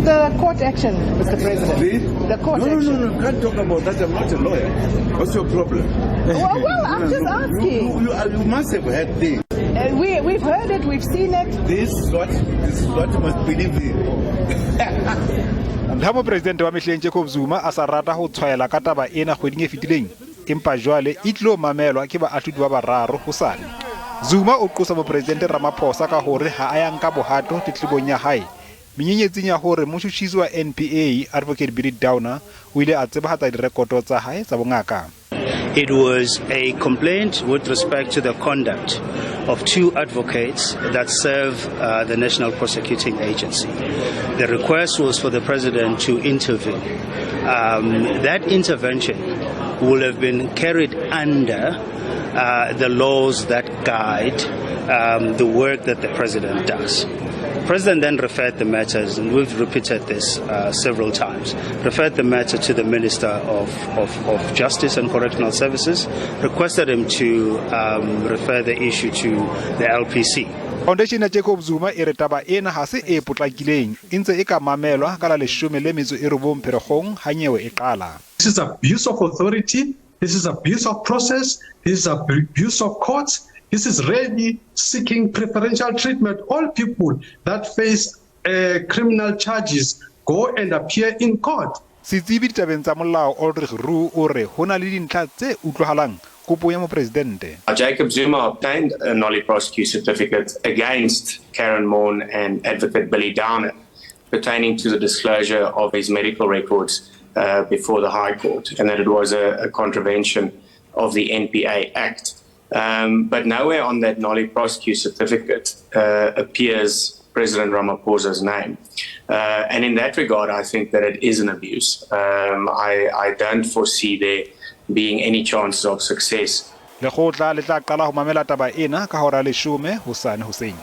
the court action, Mr. President? The court action. No, can't talk about that. I'm not a lawyer. What's your problem? Well, I'm just asking. You must have heard things. We've heard it, we've seen it. This is what you must believe in. Ha mopresidente wa mehleng Jacob Zuma a sa rata ho tshwaela ka taba ena kgweding e fetileng, empa jwale e tlilo mamelwa ke baahlodi ba bararo hosane. Zuma o qosa mopresidente Ramaphosa ka hore ha a yang ka bohato tetlebong ya hae. Menyenyetsing ya hore motjhutjhisi wa NPA Advocate Billy Downer o ile a tsebahatsa direkoto tsa hae tsa bongaka. It was a complaint with respect to the conduct of two advocates that serve the National Prosecuting Agency. The request was for the President to intervene. That intervention will have been carried under the laws that guide the work that the President does. The President then referred the matters, and we've repeated this several times, referred the matter to the Minister of Justice and Correctional Services, requested him to refer the issue to the LPC. Foundation ya Jacob Zuma e re taba ena ha se e potlakileng, intse e ka mamelwa ka la 19 Pherekgong hanyewe e qala. This is abuse of authority, this is abuse of process, this is abuse of courts. This is really seeking preferential treatment. All people that face criminal charges go and appear in court. Sitsebi ditabeng tsa molao Ulrich Roo o re hona le dintlha tse utlwahalang kopo ya mopresidente. Jacob Zuma obtained a nollie prosecute certificate against Karen Moore and Advocate Billy Downer pertaining to the disclosure of his medical records before the High Court, and that it was a contravention of the NPA Act. But nowhere on that nollie prosecute certificate appears President Ramaphosa's name. And in that regard, I think that it is an abuse. I don't foresee there being any chance of success. Lekgotla le tla qala ho mamela taba ena ka hora 10 hosane hoseng.